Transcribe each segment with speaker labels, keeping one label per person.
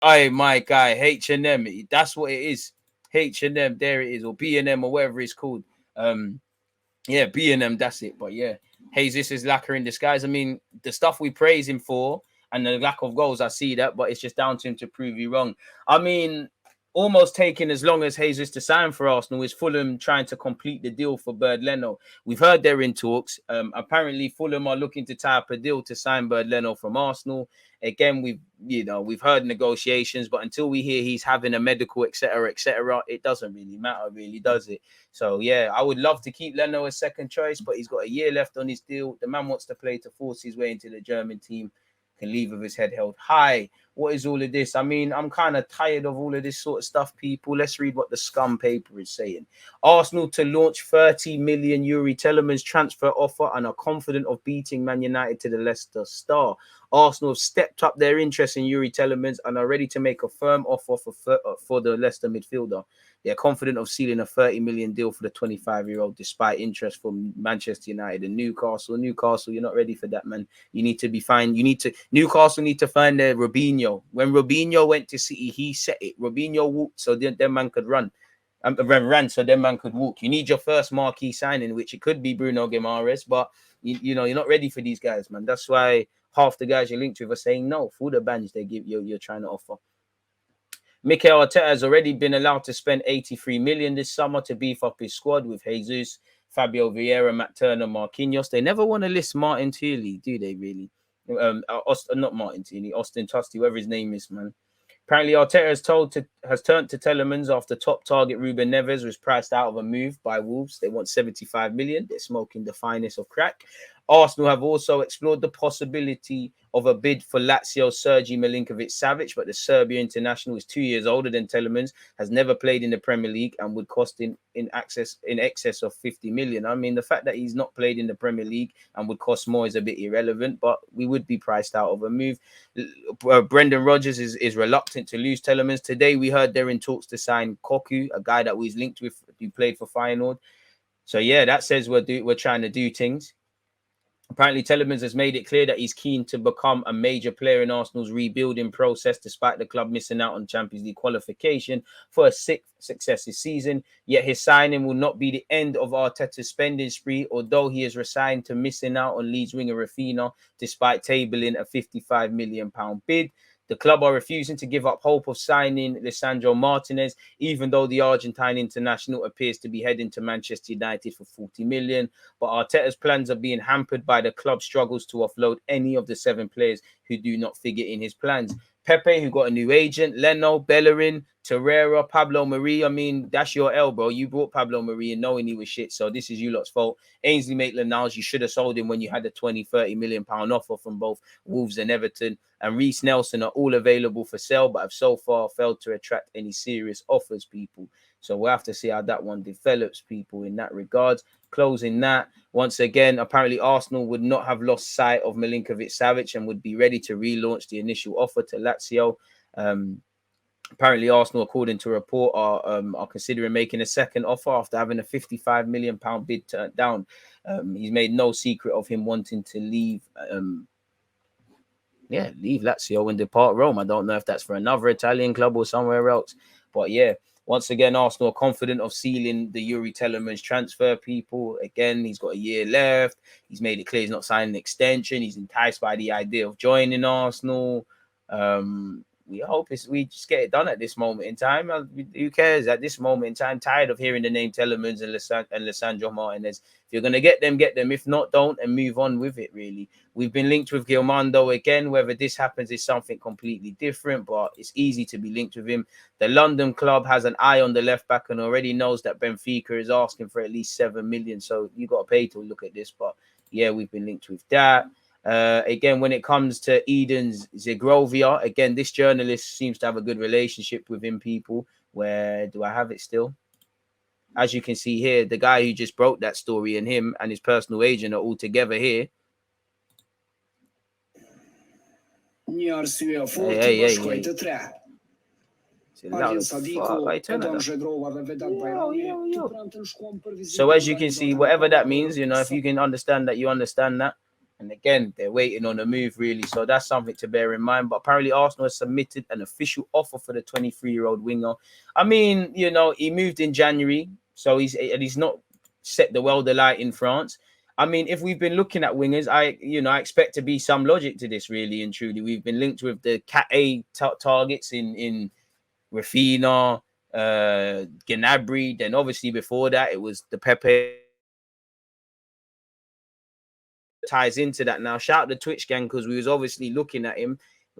Speaker 1: Aye, my guy, H&M. That's what it is. H&M, there it is, or B&M or whatever it's called. Yeah, B&M, that's it. But yeah, Jesus is lacquer in disguise. I mean, the stuff we praise him for and the lack of goals, I see that, but it's just down to him to prove you wrong. I mean, almost taking as long as Jesus to sign for Arsenal is Fulham trying to complete the deal for Bird Leno. We've heard they're in talks. Apparently, Fulham are looking to tie up a deal to sign Bird Leno from Arsenal. Again, we've heard negotiations, but until we hear he's having a medical, etc., it doesn't really matter, really, does it? So yeah, I would love to keep Leno as second choice, but he's got a year left on his deal. The man wants to play to force his way into the German team. Can leave with his head held high. What is all of this? I mean, I'm kind of tired of all of this sort of stuff, people. Let's read what the scum paper is saying. Arsenal to launch 30 million Yuri Telemans transfer offer and are confident of beating Man United to the Leicester Star. Arsenal have stepped up their interest in Yuri Telemans and are ready to make a firm offer for the Leicester midfielder. They're confident of sealing a 30 million deal for the 25-year-old, despite interest from Manchester United and Newcastle. Newcastle, you're not ready for that, man. You need to be fine. Newcastle need to find their Robinho. When Robinho went to City, he set it. Robinho walked so then man could run. Ran so then man could walk. You need your first marquee signing, which it could be Bruno Guimaraes, but you know, you're not ready for these guys, man. That's why half the guys you're linked with are saying no for the badge they give you, you're trying to offer. Mikel Arteta has already been allowed to spend 83 million this summer to beef up his squad with Jesus, Fabio Vieira, Matt Turner, Marquinhos. They never want to list Martin Tierney, do they really? Not Martin Tierney, Austin Tusty, whoever his name is, man. Apparently, Arteta has turned to Telemans after top target Ruben Neves was priced out of a move by Wolves. They want 75 million. They're smoking the finest of crack. Arsenal have also explored the possibility of a bid for Lazio Sergei Milinkovic-Savic, but the Serbia international is 2 years older than Telemans, has never played in the Premier League, and would cost in excess of 50 million. I mean, the fact that he's not played in the Premier League and would cost more is a bit irrelevant, but we would be priced out of a move. Brendan Rodgers is reluctant to lose Telemans. Today, we heard they're in talks to sign Koku, a guy that we've linked with, who played for Feyenoord. So yeah, that says we're trying to do things. Apparently, Telemans has made it clear that he's keen to become a major player in Arsenal's rebuilding process, despite the club missing out on Champions League qualification for a sixth successive season. Yet his signing will not be the end of Arteta's spending spree, although he is resigned to missing out on Leeds winger Rafinha, despite tabling a £55 million bid. The club are refusing to give up hope of signing Lisandro Martinez, even though the Argentine international appears to be heading to Manchester United for 40 million. But Arteta's plans are being hampered by the club's struggles to offload any of the 7 players who do not figure in his plans. Pepe, who got a new agent, Leno, Bellerin, Torreira, Pablo Mari. I mean, that's your L, bro. You brought Pablo Mari and knowing he was shit, so this is you lot's fault. Ainsley Maitland-Niles, you should have sold him when you had a 20, 30 million pound offer from both Wolves and Everton. And Reece Nelson are all available for sale, but have so far failed to attract any serious offers, people. So we'll have to see how that one develops, people, in that regard. Closing that, once again, apparently Arsenal would not have lost sight of Milinkovic-Savic and would be ready to relaunch the initial offer to Lazio. Apparently, Arsenal, according to a report, are considering making a second offer after having a £55 million bid turned down. He's made no secret of him wanting to leave leave Lazio and depart Rome. I don't know if that's for another Italian club or somewhere else. But yeah, once again, Arsenal are confident of sealing the Yuri Telemans transfer, people. Again, he's got a year left. He's made it clear he's not signing an extension. He's enticed by the idea of joining Arsenal. We hope we just get it done at this moment in time. Who cares? At this moment in time, tired of hearing the name Telemans and Lisandro Martinez. If you're going to get them, get them. If not, don't, and move on with it, really. We've been linked with Grimaldo again. Whether this happens is something completely different, but it's easy to be linked with him. The London club has an eye on the left back and already knows that Benfica is asking for at least 7 million. So you got to pay to look at this. But yeah, we've been linked with that. Again, when it comes to Edon Zhegrova, again, this journalist seems to have a good relationship with him, people. Where do I have it still? As you can see here, the guy who just broke that story and him and his personal agent are all together here. So as you can see, whatever that means, you know, if you can understand that, you understand that. And again, they're waiting on a move, really. So that's something to bear in mind. But apparently, Arsenal has submitted an official offer for the 23-year-old winger. I mean, you know, he moved in January, so he's not set the world alight in France. I mean, if we've been looking at wingers, I expect to be some logic to this, really and truly. We've been linked with the Cat A targets in Rafinha, Gnabry. Then obviously before that, it was the Pepe. Ties into that now. Shout out the Twitch gang because we was obviously looking at him.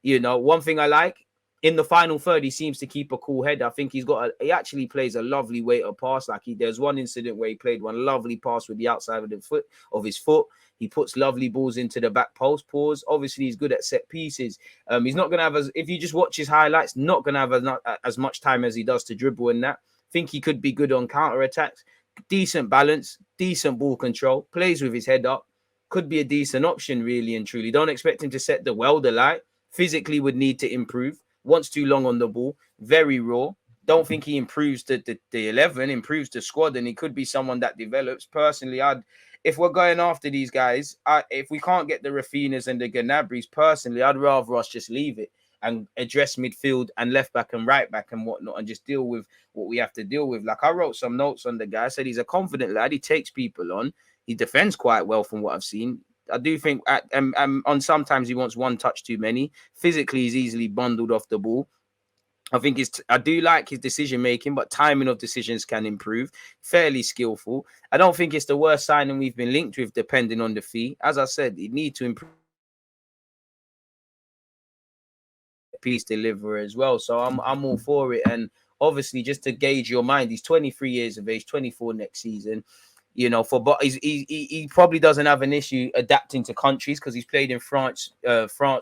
Speaker 1: You know, one thing I like in the final third, he seems to keep a cool head. I think he actually plays a lovely weighted pass. Like there's one incident where he played one lovely pass with the outside of his foot. He puts lovely balls into the back post. Pause. Obviously, he's good at set pieces. He's not gonna have if you just watch his highlights, not gonna have as much time as he does to dribble in that. Think he could be good on counter attacks. Decent balance, decent ball control. Plays with his head up. Could be a decent option, really and truly. Don't expect him to set the world alight. Physically would need to improve. Once too long on the ball. Very raw. Don't think he improves the 11, improves the squad, and he could be someone that develops. Personally, if we're going after these guys, if we can't get the Rafinhas and the Gnabrys, personally, I'd rather us just leave it and address midfield and left back and right back and whatnot and just deal with what we have to deal with. Like I wrote some notes on the guy. I said he's a confident lad. He takes people on. He defends quite well from what I've seen. I do think on sometimes he wants one touch too many. Physically, he's easily bundled off the ball. I do like his decision making, but timing of decisions can improve. Fairly skillful. I don't think it's the worst signing we've been linked with, depending on the fee. As I said, he need to improve piece deliverer as well. So I'm all for it. And obviously, just to gauge your mind, he's 23 years of age, 24 next season. You know, he probably doesn't have an issue adapting to countries because he's played in France,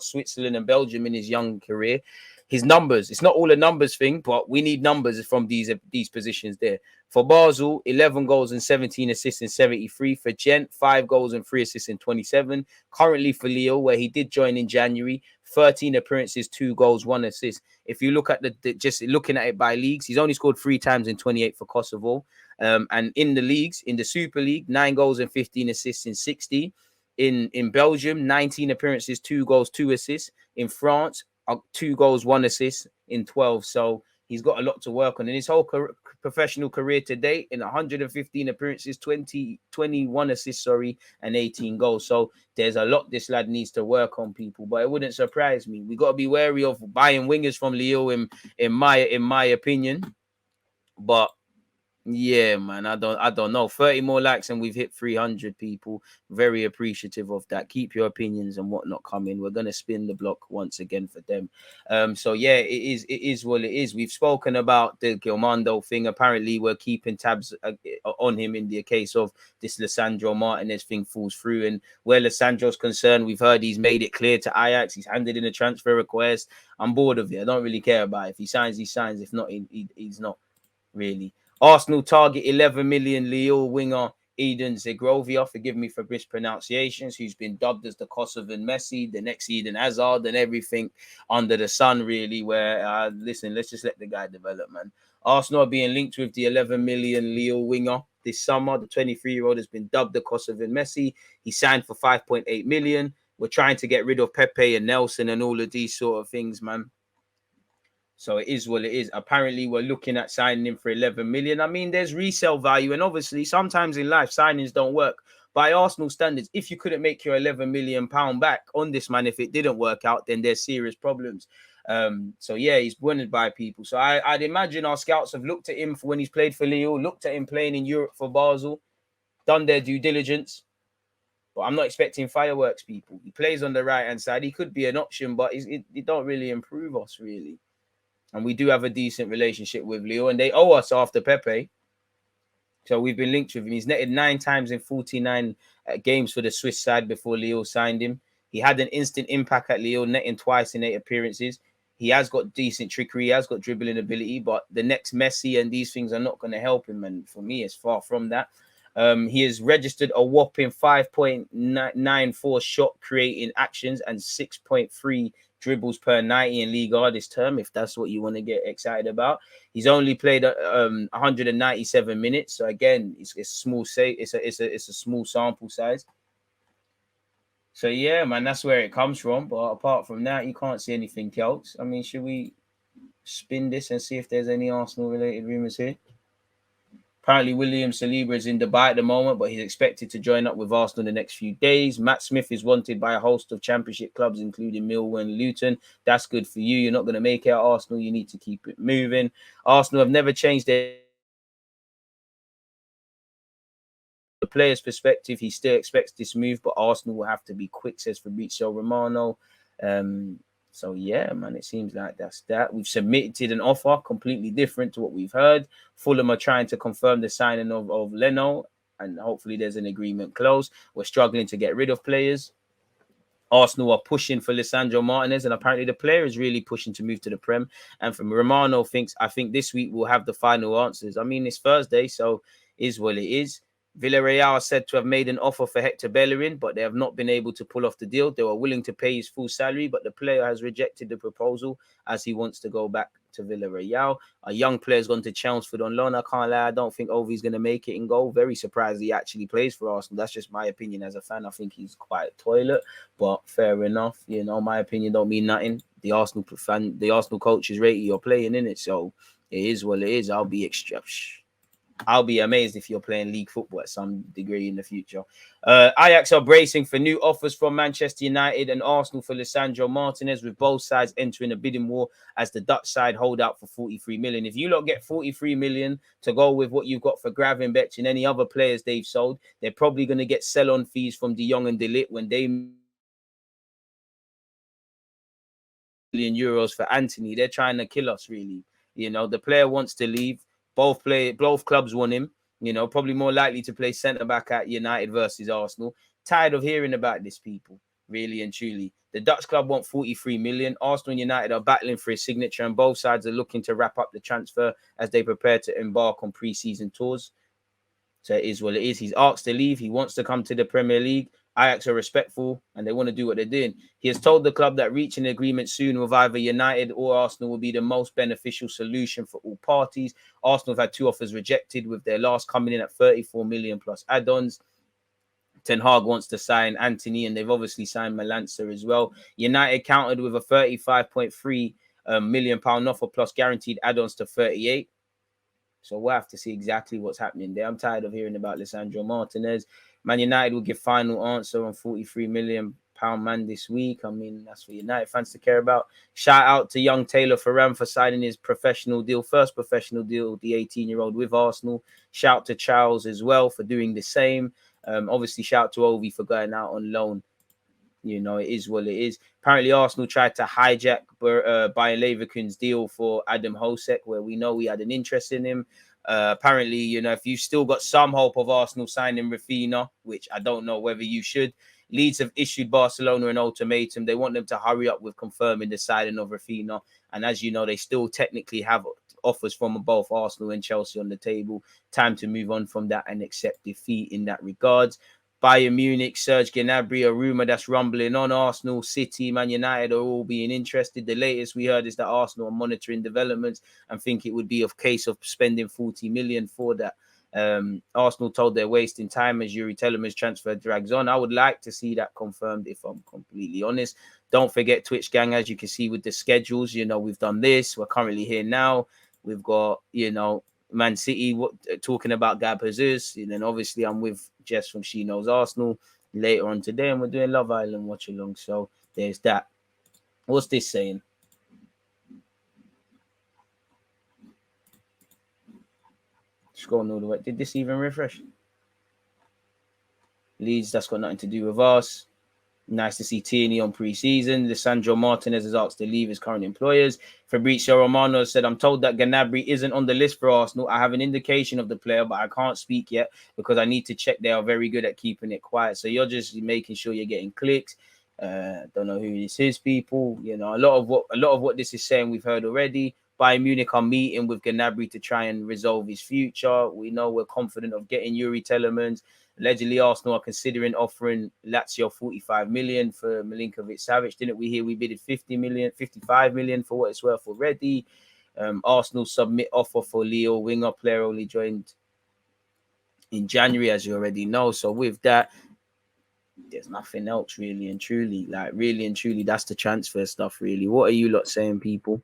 Speaker 1: Switzerland, and Belgium in his young career. His numbers, it's not all a numbers thing, but we need numbers from these positions there. For Basel, 11 goals and 17 assists in 73. For Gent, 5 goals and 3 assists in 27. Currently for Lille, where he did join in January, 13 appearances, 2 goals, 1 assist. If you look at just looking at it by leagues, he's only scored 3 times in 28 for Kosovo. And in the leagues, in the Super League, 9 goals and 15 assists in 60. In Belgium, 19 appearances, 2 goals, 2 assists. In France, 2 goals, 1 assist in 12. So he's got a lot to work on. In his whole professional career to date, in 115 appearances, 21 assists, and 18 goals. So there's a lot this lad needs to work on, people. But it wouldn't surprise me. We got to be wary of buying wingers from Lille, in my opinion. But yeah, man, I don't know. 30 more likes and we've hit 300 people. Very appreciative of that. Keep your opinions and whatnot coming. We're gonna spin the block once again for them. So yeah, it is what it is. We've spoken about the Grimaldo thing. Apparently, we're keeping tabs on him in the case of this Lisandro Martinez thing falls through. And where Lisandro's concerned, we've heard he's made it clear to Ajax. He's handed in a transfer request. I'm bored of it. I don't really care about it. If he signs, he signs. If not, he's not really. Arsenal target 11 million Lille winger Edon Zhegrova, forgive me for mispronunciations, who's been dubbed as the Kosovan Messi, the next Eden Hazard, and everything under the sun, really. Where, listen, let's just let the guy develop, man. Arsenal are being linked with the 11 million Lille winger this summer. The 23-year-old has been dubbed the Kosovan Messi. He signed for 5.8 million. We're trying to get rid of Pepe and Nelson and all of these sort of things, man. So it is what it is. Apparently, we're looking at signing him for 11 million. I mean, there's resale value. And obviously, sometimes in life, signings don't work. By Arsenal standards, if you couldn't make your 11 million pound back on this man, if it didn't work out, then there's serious problems. So yeah, he's wanted by people. So I'd imagine our scouts have looked at him for when he's played for Lille, looked at him playing in Europe for Basel, done their due diligence. But I'm not expecting fireworks, people. He plays on the right-hand side. He could be an option, but it don't really improve us, really. And we do have a decent relationship with Leo, and they owe us after Pepe. So we've been linked with him. He's netted 9 times in 49 games for the Swiss side before Leo signed him. He had an instant impact at Leo, netting twice in 8 appearances. He has got decent trickery. He has got dribbling ability, but the next Messi and these things are not going to help him. And for me, it's far from that. He has registered a whopping 5.94 shot creating actions and 6.3 dribbles per 90 in Liga this term, if that's what you want to get excited about. He's only played 197 minutes, so again, it's small. It's a small sample size. So yeah, man, that's where it comes from. But apart from that, you can't see anything else. I mean, should we spin this and see if there's any Arsenal related rumours here? Apparently, William Saliba is in Dubai at the moment, but he's expected to join up with Arsenal in the next few days. Matt Smith is wanted by a host of Championship clubs, including Millwall and Luton. That's good for you. You're not going to make it at Arsenal. You need to keep it moving. Arsenal have never changed their the player's perspective. He still expects this move, but Arsenal will have to be quick, says Fabrizio Romano. So yeah, man, it seems like that's that. We've submitted an offer completely different to what we've heard. Fulham are trying to confirm the signing of Leno, and hopefully there's an agreement close. We're struggling to get rid of players. Arsenal are pushing for Lisandro Martinez, and apparently the player is really pushing to move to the Prem. And from Romano thinks, I think this week we'll have the final answers. I mean, it's Thursday, so is what it is. Villarreal are said to have made an offer for Hector Bellerin, but they have not been able to pull off the deal. They were willing to pay his full salary, but the player has rejected the proposal as he wants to go back to Villarreal. A young player's gone to Chelmsford on loan. I can't lie, I don't think Ovi's going to make it in goal. Very surprised he actually plays for Arsenal. That's just my opinion as a fan. I think he's quite toilet, but fair enough. You know, my opinion don't mean nothing. The Arsenal fan, the Arsenal coach is rating you're playing in it, so it is what it is. I'll be amazed if you're playing league football at some degree in the future. Ajax are bracing for new offers from Manchester United and Arsenal for Lisandro Martinez, with both sides entering a bidding war as the Dutch side hold out for 43 million. If you lot get 43 million to go with what you've got for Gravenberch and any other players they've sold, they're probably going to get sell-on fees from De Jong and De Ligt when they million euros for Anthony. They're trying to kill us, really. You know, the player wants to leave. Both clubs want him. You know, probably more likely to play centre back at United versus Arsenal. Tired of hearing about this, people. Really and truly. The Dutch club want 43 million. Arsenal and United are battling for his signature, and both sides are looking to wrap up the transfer as they prepare to embark on pre-season tours. So it is what it is. He's asked to leave. He wants to come to the Premier League. Ajax are respectful and they want to do what they're doing. He has told the club that reaching an agreement soon with either United or Arsenal will be the most beneficial solution for all parties. Arsenal have had 2 offers rejected, with their last coming in at 34 million plus add-ons. Ten Hag wants to sign Anthony, and they've obviously signed Melanza as well. United countered with a 35.3 million pound offer plus guaranteed add-ons to 38. So we'll have to see exactly what's happening there. I'm tired of hearing about Lisandro Martinez. Man United will give final answer on 43 million pound man this week. I mean, that's for United fans to care about. Shout out to young Taylor Ferran for signing his professional deal, first professional deal, the 18-year-old with Arsenal. Shout to Charles as well for doing the same. Obviously, shout to Ovi for going out on loan. You know, it is what it is. Apparently, Arsenal tried to hijack Bayer Leverkusen's deal for Adam Hosek, where we know we had an interest in him. Apparently, you know, if you've still got some hope of Arsenal signing Rafinha, which I don't know whether you should, Leeds have issued Barcelona an ultimatum. They want them to hurry up with confirming the signing of Rafinha. And as you know, they still technically have offers from both Arsenal and Chelsea on the table. Time to move on from that and accept defeat in that regards. Bayern Munich, Serge Gnabry, a rumour that's rumbling on. Arsenal, City, Man United are all being interested. The latest we heard is that Arsenal are monitoring developments and think it would be a case of spending 40 million for that. Arsenal told they're wasting time as Yuri Teleman's transfer drags on. I would like to see that confirmed, if I'm completely honest. Don't forget, Twitch gang, as you can see with the schedules, you know, we've done this. We're currently here now. We've got, you know, Man City talking about Gab Jesus, and then obviously I'm with Jess from She Knows Arsenal later on today, and we're doing Love Island watch along. So there's that. What's this saying? Scrolling all the way. Did this even refresh? Leeds, that's got nothing to do with us. Nice to see Tierney on pre-season. Lisandro Martinez has asked to leave his current employers. Fabrizio Romano said, I'm told that Gnabry isn't on the list for Arsenal. I have an indication of the player, but I can't speak yet because I need to check. They are very good at keeping it quiet. So you're just making sure you're getting clicks. Don't know who this is, people. You know, a lot of what this is saying we've heard already. Bayern Munich are meeting with Gnabry to try and resolve his future. We know we're confident of getting Yuri Telemans. Allegedly, Arsenal are considering offering Lazio 45 million for Milinkovic-Savic. Didn't we hear we bidded 55 million for what it's worth already? Arsenal submit offer for Leo, winger player only joined in January, as you already know. So with that, There's nothing else really and truly. Like really and truly, that's the transfer stuff. Really, what are you lot saying, people?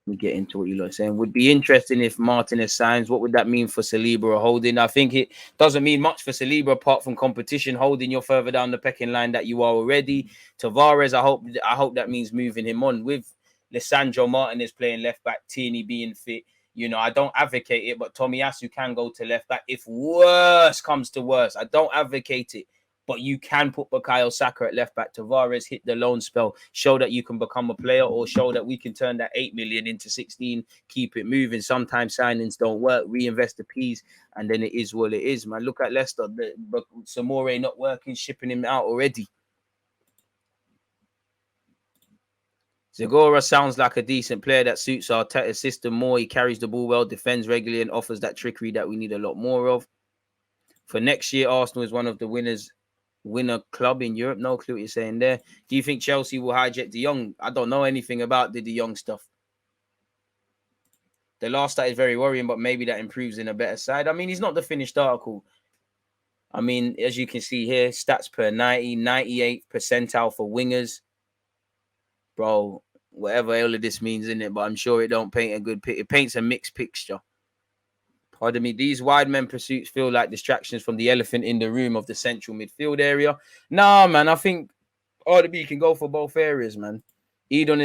Speaker 1: We get into what you lot are saying. Would be interesting if Martinez signs. What would that mean for Saliba or Holding? I think it doesn't mean much for Saliba apart from competition. Holding, you're further down the pecking line that you are already. Tavares, I hope that means moving him on with Lisandro Martinez playing left back, Tierney being fit. You know, I don't advocate it, but Tomiyasu can go to left back if worse comes to worse. I don't advocate it. But you can put Bukayo Saka at left back. Tavares, hit the loan spell, show that you can become a player, or show that we can turn that 8 million into 16, keep it moving. Sometimes signings don't work, reinvest the piece, and then it is what it is, man. Look at Leicester, Samore not working, shipping him out already. Zhegrova sounds like a decent player that suits our system more. He carries the ball well, defends regularly, and offers that trickery that we need a lot more of. For next year, Arsenal is one of the winner club in Europe. No clue what you're saying there. Do you think Chelsea will hijack De Jong? I don't know anything about the De Jong stuff. The last stat is very worrying, but maybe that improves in a better side. I mean, he's not the finished article. I mean, as you can see here, stats per 90, 98th percentile for wingers. Bro, whatever all of this means, in it, but I'm sure it don't paint a good picture. It paints a mixed picture. Pardon me, these wide men pursuits feel like distractions from the elephant in the room of the central midfield area. Nah, man, I think RDB can go for both areas, man. Edon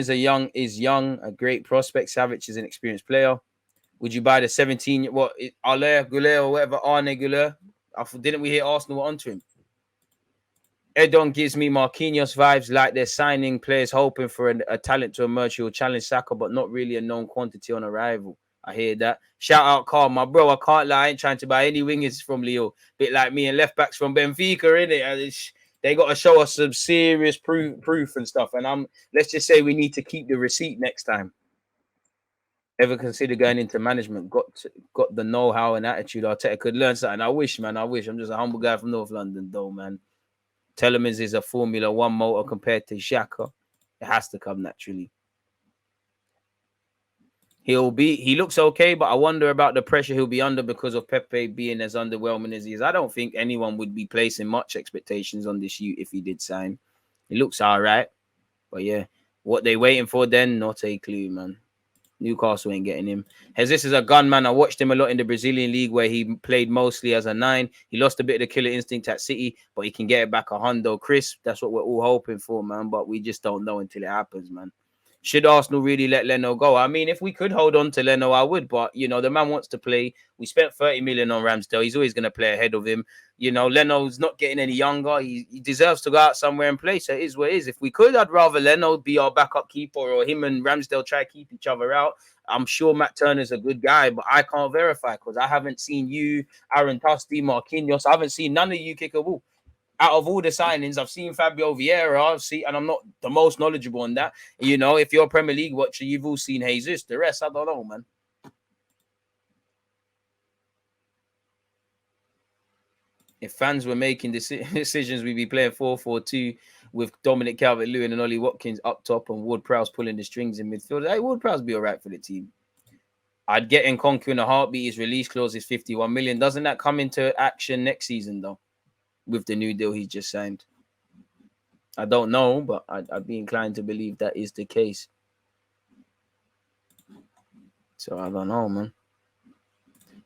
Speaker 1: is young, a great prospect. Savic is an experienced player. Would you buy the 17? What Alain Goulet or whatever? Arne Goulet? Didn't we hear Arsenal were onto him? Edon gives me Marquinhos vibes, like they're signing players hoping for a talent to emerge who will challenge Saka, but not really a known quantity on arrival. I hear that. Shout out Carl, my bro. I can't lie. I ain't trying to buy any wingers from Leo. Bit like me and left backs from Benfica, innit? They got to show us some serious proof and stuff. And let's just say we need to keep the receipt next time. Ever consider going into management? Got the know-how and attitude. Arteta could learn something. I wish, man. I wish. I'm just a humble guy from North London, though, man. Telemans is a Formula One motor compared to Xhaka. It has to come naturally. He looks okay, but I wonder about the pressure he'll be under because of Pepe being as underwhelming as he is. I don't think anyone would be placing much expectations on this youth if he did sign. It looks all right. But yeah, what they waiting for then? Not a clue, man. Newcastle ain't getting him. Jesus is a gunman. I watched him a lot in the Brazilian league where he played mostly as a 9. He lost a bit of the killer instinct at City, but he can get it back a hundo crisp. That's what we're all hoping for, man. But we just don't know until it happens, man. Should Arsenal really let Leno go? I mean, if we could hold on to Leno, I would. But, you know, the man wants to play. We spent 30 million on Ramsdale. He's always going to play ahead of him. You know, Leno's not getting any younger. He deserves to go out somewhere and play. So it is what it is. If we could, I'd rather Leno be our backup keeper or him and Ramsdale try to keep each other out. I'm sure Matt Turner's a good guy, but I can't verify because I haven't seen you, Aaron Tusty, Marquinhos. I haven't seen none of you kick a ball. Out of all the signings, I've seen Fabio Vieira, and I'm not the most knowledgeable on that. You know, if you're a Premier League watcher, you've all seen Jesus. The rest, I don't know, man. If fans were making decisions, we'd be playing 4-4-2 with Dominic Calvert-Lewin and Ollie Watkins up top and Ward-Prowse pulling the strings in midfield. Hey, Ward-Prowse be all right for the team. I'd get Nkunku in a heartbeat. His release clause is 51 million. Doesn't that come into action next season, though, with the new deal he's just signed? I don't know, but I'd be inclined to believe that is the case. So I don't know, man.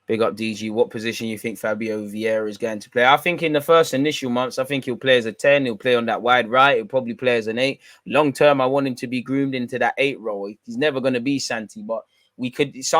Speaker 1: Big up DG. What position you think Fabio Vieira is going to play? I think in the first initial months, I think he'll play as a 10. He'll play on that wide right. He'll probably play as an 8. Long term, I want him to be groomed into that 8 role. He's never going to be Santi, but we could.